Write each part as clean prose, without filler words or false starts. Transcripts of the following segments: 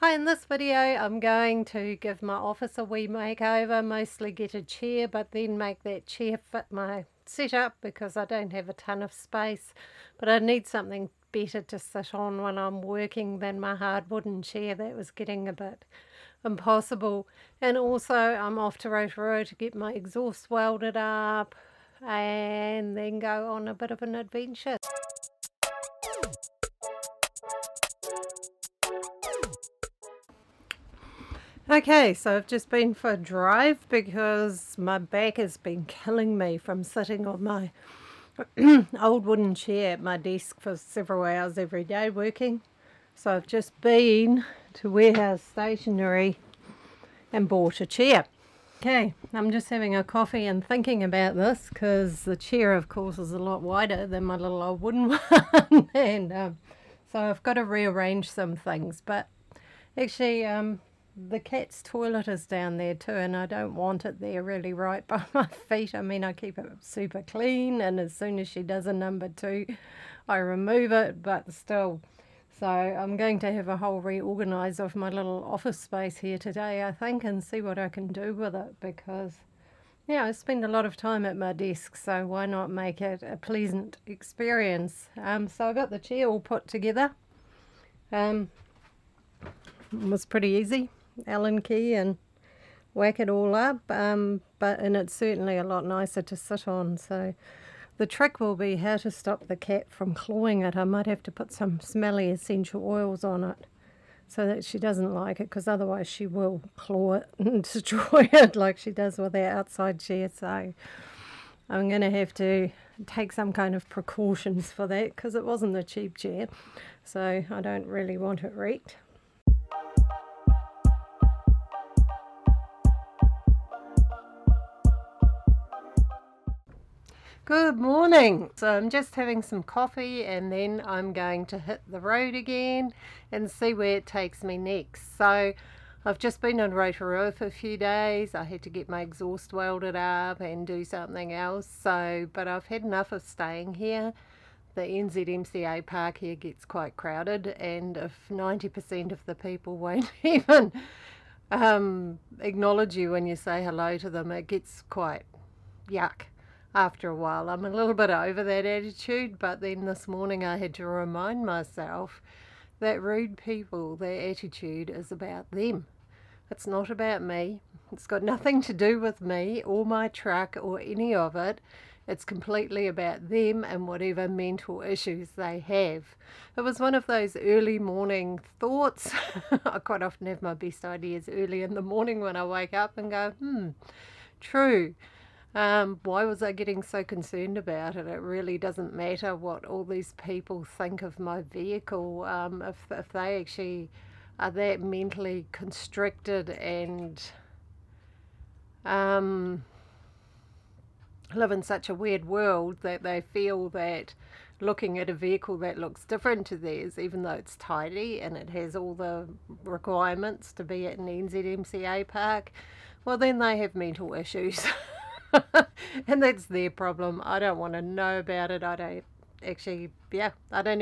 Hi, in this video I'm going to give my office a wee makeover, mostly get a chair, but then make that chair fit my setup because I don't have a ton of space, but I need something better to sit on when I'm working than my hard wooden chair. That was getting a bit impossible. And also I'm off to Rotorua to get my exhaust welded up and then go on a bit of an adventure. Okay, so I've just been for a drive because my back has been killing me from sitting on my old wooden chair at my desk for several hours every day working. So I've just been to Warehouse Stationery and bought a chair. Okay, I'm just having a coffee and thinking about this because the chair, of course, is a lot wider than my little old wooden one. And so I've got to rearrange some things, but actually the cat's toilet is down there too, and I don't want it there really right by my feet. I mean, I keep it super clean, and as soon as she does a number 2 I remove it, but still. So I'm going to have a whole reorganise of my little office space here today, I think, and see what I can do with it, because yeah, I spend a lot of time at my desk, so why not make it a pleasant experience. So I got the chair all put together. It was pretty easy. Allen key and whack it all up, and it's certainly a lot nicer to sit on. So the trick will be how to stop the cat from clawing it. I might have to put some smelly essential oils on it so that she doesn't like it, because otherwise she will claw it and destroy it like she does with our outside chair. So I'm going to have to take some kind of precautions for that, because it wasn't a cheap chair, so I don't really want it wrecked. Good morning. So I'm just having some coffee and then I'm going to hit the road again and see where it takes me next. So I've just been in Rotorua for a few days. I had to get my exhaust welded up and do something else. But I've had enough of staying here. The NZMCA park here gets quite crowded, and if 90% of the people won't even acknowledge you when you say hello to them, it gets quite yuck. After a while, I'm a little bit over that attitude, but then this morning I had to remind myself that rude people, their attitude is about them. It's not about me. It's got nothing to do with me or my truck or any of it. It's completely about them and whatever mental issues they have. It was one of those early morning thoughts. I quite often have my best ideas early in the morning when I wake up and go, true. Why was I getting so concerned about it? It really doesn't matter what all these people think of my vehicle. If they actually are that mentally constricted and live in such a weird world that they feel that looking at a vehicle that looks different to theirs, even though it's tidy and it has all the requirements to be at an NZMCA park, well, then they have mental issues. And that's their problem. I don't want to know about it. I don't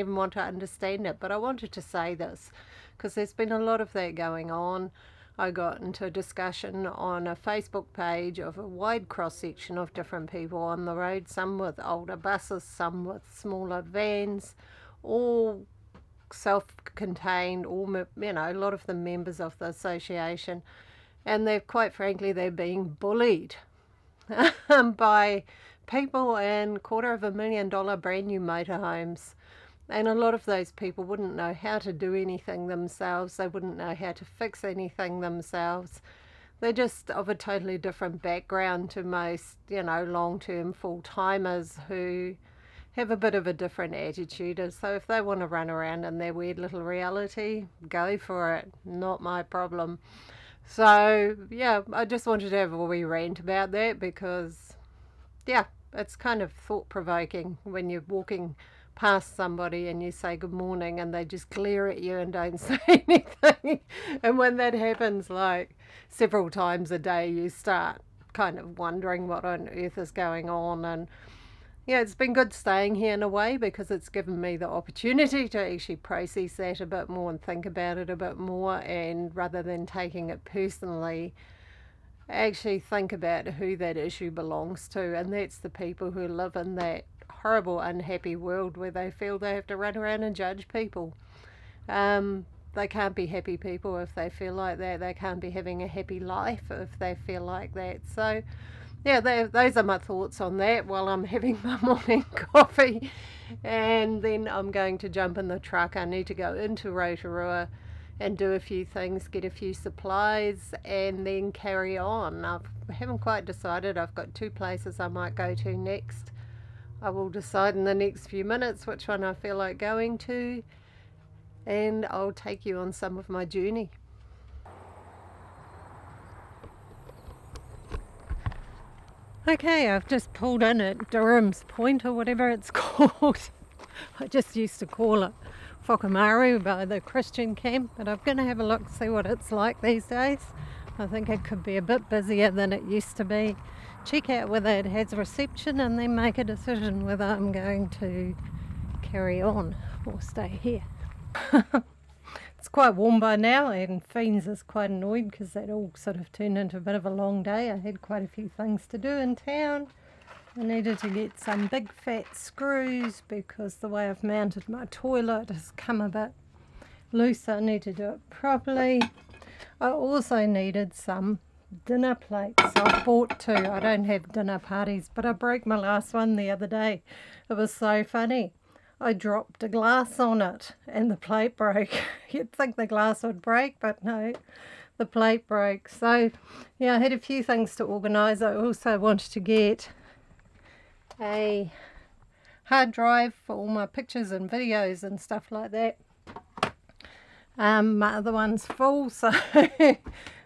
even want to understand it. But I wanted to say this because there's been a lot of that going on. I got into a discussion on a Facebook page of a wide cross-section of different people on the road, some with older buses, some with smaller vans, all self-contained, all, a lot of them members of the association, and quite frankly, they're being bullied by people in $250,000 brand new motorhomes. And a lot of those people wouldn't know how to do anything themselves. They wouldn't know how to fix anything themselves. They're just of a totally different background to most, long-term full-timers who have a bit of a different attitude. And so if they want to run around in their weird little reality, go for it. Not my problem. So, yeah, I just wanted to have a wee rant about that because, yeah, it's kind of thought-provoking when you're walking past somebody and you say good morning and they just glare at you and don't say anything. And when that happens like several times a day, you start kind of wondering what on earth is going on. And, yeah, it's been good staying here in a way because it's given me the opportunity to actually process that a bit more and think about it a bit more, and rather than taking it personally, actually think about who that issue belongs to, and that's the people who live in that horrible, unhappy world where they feel they have to run around and judge people. They can't be happy people if they feel like that. They can't be having a happy life if they feel like that. So yeah, those are my thoughts on that while I'm having my morning coffee. And then I'm going to jump in the truck. I need to go into Rotorua and do a few things, get a few supplies, and then carry on. I haven't quite decided. I've got 2 places I might go to next. I will decide in the next few minutes which one I feel like going to, and I'll take you on some of my journey. Okay, I've just pulled in at Durham's Point or whatever it's called. I just used to call it Whakamaru by the Christian camp, but I'm going to have a look, see what it's like these days. I think it could be a bit busier than it used to be. Check out whether it has reception and then make a decision whether I'm going to carry on or stay here. It's quite warm by now, and Fiends is quite annoyed because that all sort of turned into a bit of a long day. I had quite a few things to do in town. I needed to get some big fat screws because the way I've mounted my toilet has come a bit loose. I need to do it properly. I also needed some dinner plates. I bought 2. I don't have dinner parties, but I broke my last one the other day. It was so funny. I dropped a glass on it and the plate broke. You'd think the glass would break, but no, the plate broke. So yeah, I had a few things to organise. I also wanted to get a hard drive for all my pictures and videos and stuff like that. My other one's full, so it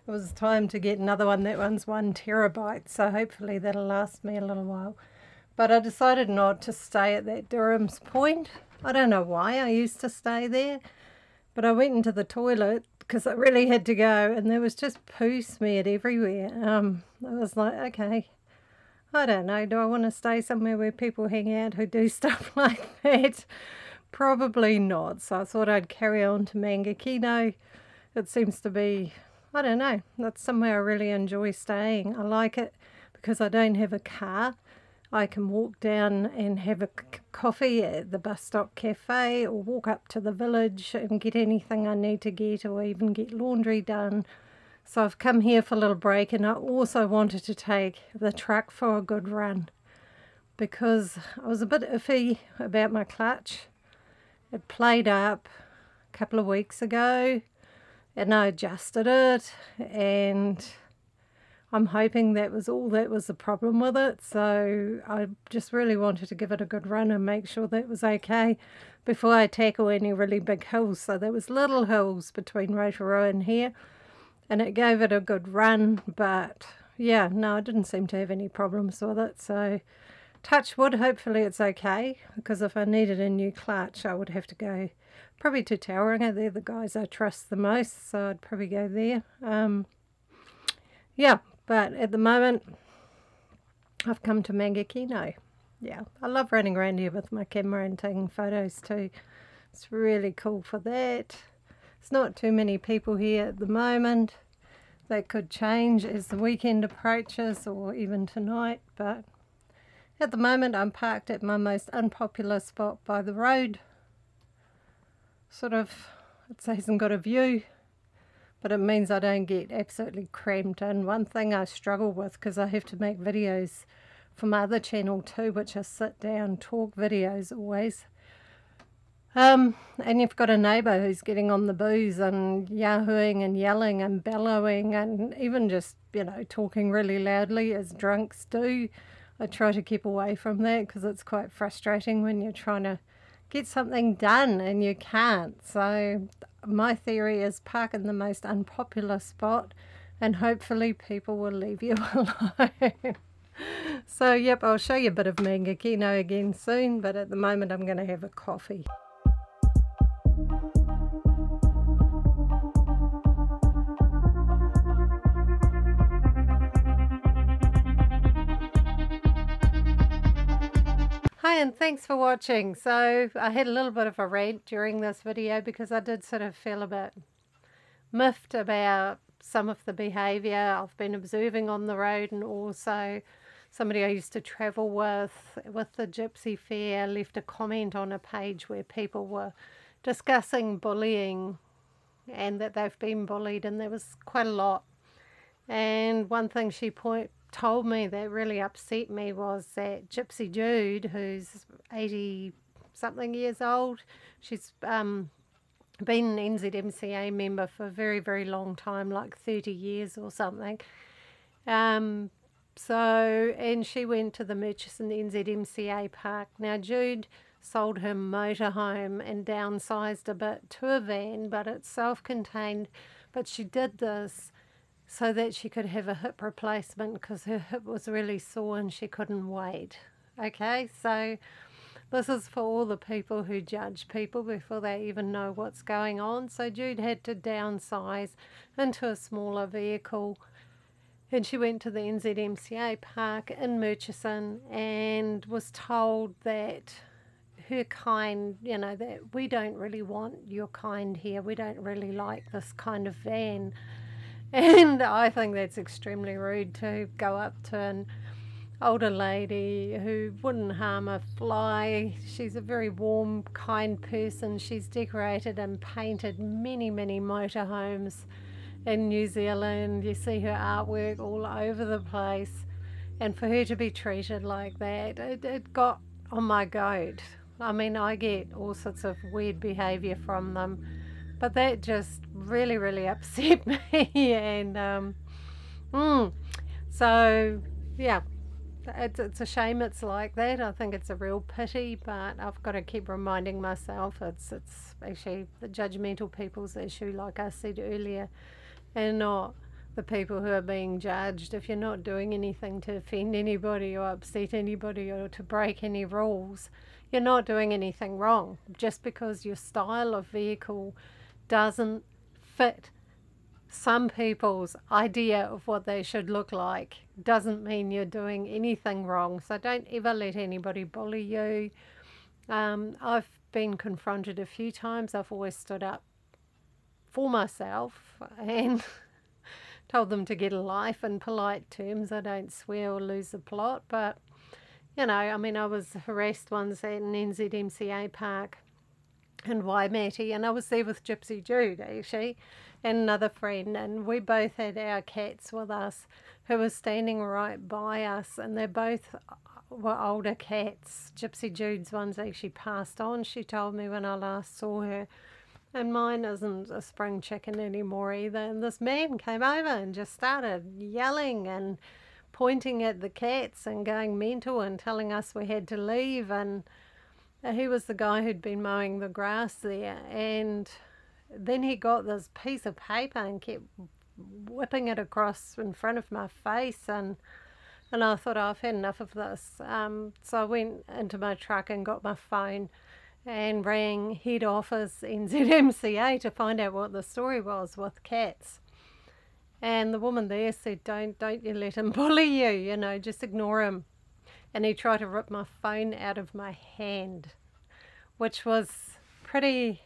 was time to get another one. That one's 1 terabyte, so hopefully that'll last me a little while. But I decided not to stay at that Durham's Point. I don't know why. I used to stay there, but I went into the toilet because I really had to go, and there was just poo smeared everywhere. I was like, okay, I don't know. Do I want to stay somewhere where people hang out who do stuff like that? Probably not. So I thought I'd carry on to Mangakino. It seems to be, I don't know, that's somewhere I really enjoy staying. I like it because I don't have a car. I can walk down and have a coffee at the bus stop cafe, or walk up to the village and get anything I need to get, or even get laundry done. So I've come here for a little break, and I also wanted to take the truck for a good run because I was a bit iffy about my clutch. It played up a couple of weeks ago and I adjusted it, and I'm hoping that was all that was the problem with it. So I just really wanted to give it a good run and make sure that it was okay before I tackle any really big hills. So there was little hills between Rotorua and here, and it gave it a good run. But yeah, no, I didn't seem to have any problems with it. So touch wood, hopefully it's okay, because if I needed a new clutch I would have to go probably to Tauranga. They're the guys I trust the most, so I'd probably go there. Yeah, but at the moment I've come to Mangakino. Yeah, I love running around here with my camera and taking photos too. It's really cool for that. There's not too many people here at the moment. That could change as the weekend approaches, or even tonight, but at the moment I'm parked at my most unpopular spot by the road. Sort of, it hasn't got a view, but it means I don't get absolutely cramped in. One thing I struggle with, because I have to make videos for my other channel too, which are sit down talk videos always. And you've got a neighbour who's getting on the booze and yahooing and yelling and bellowing and even just, you know, talking really loudly as drunks do. I try to keep away from that because it's quite frustrating when you're trying to get something done and you can't. So my theory is park in the most unpopular spot and hopefully people will leave you alone. So yep, I'll show you a bit of Mangakino again soon, but at the moment I'm going to have a coffee. Hi, and thanks for watching. So I had a little bit of a rant during this video because I did sort of feel a bit miffed about some of the behaviour I've been observing on the road, and also somebody I used to travel with the Gypsy Fair left a comment on a page where people were discussing bullying and that they've been bullied, and there was quite a lot. And one thing she told me that really upset me was that Gypsy Jude, who's 80-something years old, she's been an NZMCA member for a very, very long time, like 30 years or something. And she went to the Murchison NZMCA park. Now, Jude sold her motorhome and downsized a bit to a van, but it's self-contained. But she did this so that she could have a hip replacement because her hip was really sore and she couldn't wait. Okay, so this is for all the people who judge people before they even know what's going on. So Jude had to downsize into a smaller vehicle, and she went to the NZMCA park in Murchison and was told that her kind, that we don't really want your kind here. We don't really like this kind of van. And I think that's extremely rude to go up to an older lady who wouldn't harm a fly. She's a very warm, kind person. She's decorated and painted many, many motorhomes in New Zealand. You see her artwork all over the place. And for her to be treated like that, it got on my goat. I mean, I get all sorts of weird behaviour from them, but that just really, really upset me. And so yeah, it's a shame it's like that. I think it's a real pity, but I've got to keep reminding myself it's actually the judgmental people's issue, like I said earlier, and not the people who are being judged. If you're not doing anything to offend anybody or upset anybody or to break any rules, you're not doing anything wrong. Just because your style of vehicle doesn't fit some people's idea of what they should look like doesn't mean you're doing anything wrong. So don't ever let anybody bully you. I've been confronted a few times. I've always stood up for myself and told them to get a life in polite terms. I don't swear or lose the plot, but I mean, I was harassed once at an NZMCA park in Waimate, and I was there with Gypsy Jude actually and another friend, and we both had our cats with us who were standing right by us, and they both were older cats. Gypsy Jude's one's actually passed on, she told me when I last saw her, and mine isn't a spring chicken anymore either. And this man came over and just started yelling and pointing at the cats and going mental and telling us we had to leave. And he was the guy who'd been mowing the grass there, and then he got this piece of paper and kept whipping it across in front of my face, and I thought, I've had enough of this. So I went into my truck and got my phone and rang head office NZMCA to find out what the story was with cats. And the woman there said, don't you let him bully you, just ignore him. And he tried to rip my phone out of my hand, which was pretty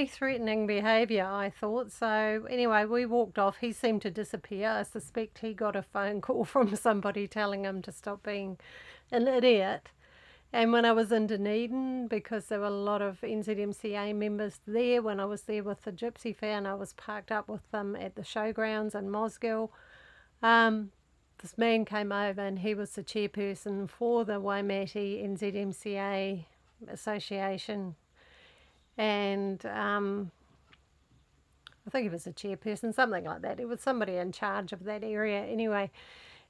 threatening behaviour, I thought. So anyway, we walked off. He seemed to disappear. I suspect he got a phone call from somebody telling him to stop being an idiot. And when I was in Dunedin, because there were a lot of NZMCA members there when I was there with the Gypsy Fair, and I was parked up with them at the showgrounds in Mosgiel, this man came over, and he was the chairperson for the Waimate NZMCA Association, and I think he was a chairperson, something like that. It was somebody in charge of that area anyway.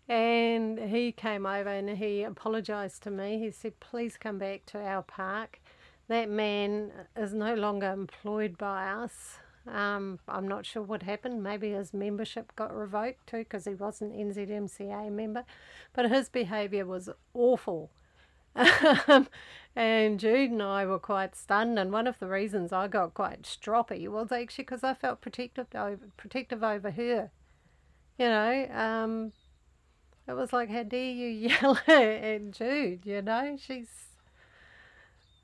And he came over and he apologised to me. He said, please come back to our park. That man is no longer employed by us. I'm not sure what happened. Maybe his membership got revoked too, because he wasn't an NZMCA member. But his behaviour was awful. And Jude and I were quite stunned, and one of the reasons I got quite stroppy was actually because I felt protective over her. It was like, how dare you yell at Jude, you know? She's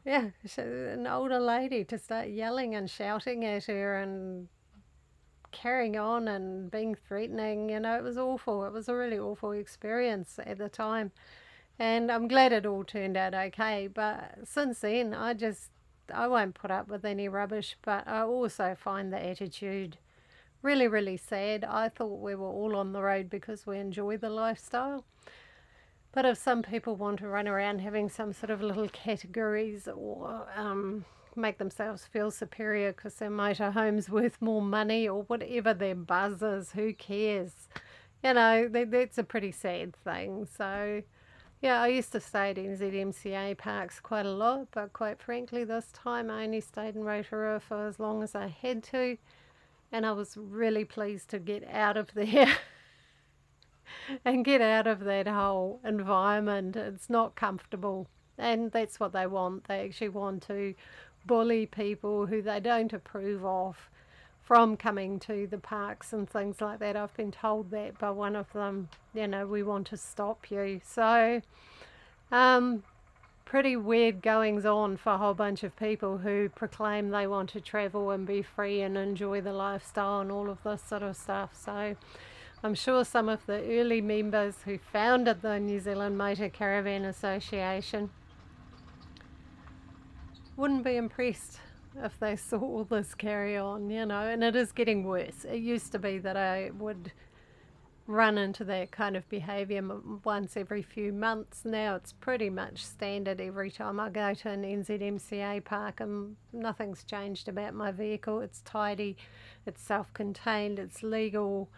an older lady to start yelling and shouting at her and carrying on and being threatening, you know. It was awful. It was a really awful experience at the time. And I'm glad it all turned out okay. But since then, I won't put up with any rubbish. But I also find the attitude really, really sad. I thought we were all on the road because we enjoy the lifestyle. But if some people want to run around having some sort of little categories or make themselves feel superior because their motorhome's worth more money or whatever their buzz is, who cares? You know, that's a pretty sad thing. So, yeah, I used to stay at NZMCA parks quite a lot, but quite frankly, this time I only stayed in Rotorua for as long as I had to, and I was really pleased to get out of there. And get out of that whole environment. It's not comfortable, and that's what they want. They actually want to bully people who they don't approve of from coming to the parks and things like that. I've been told that by one of them, you know, we want to stop you. So pretty weird goings on for a whole bunch of people who proclaim they want to travel and be free and enjoy the lifestyle and all of this sort of stuff. So I'm sure some of the early members who founded the New Zealand Motor Caravan Association wouldn't be impressed if they saw all this carry on, you know, and it is getting worse. It used to be that I would run into that kind of behaviour once every few months. Now it's pretty much standard every time I go to an NZMCA park, and nothing's changed about my vehicle. It's tidy, it's self-contained, it's legal.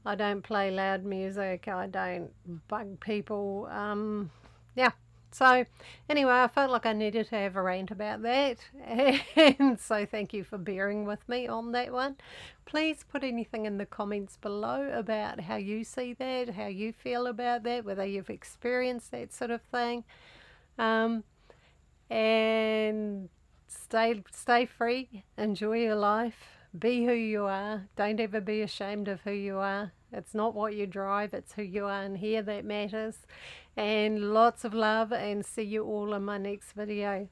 I don't play loud music, I don't bug people, yeah. So anyway, I felt like I needed to have a rant about that, and so thank you for bearing with me on that one. Please put anything in the comments below about how you see that, how you feel about that, whether you've experienced that sort of thing, and stay free, enjoy your life. Be who you are. Don't ever be ashamed of who you are. It's not what you drive, it's who you are in here that matters. And lots of love, and see you all in my next video.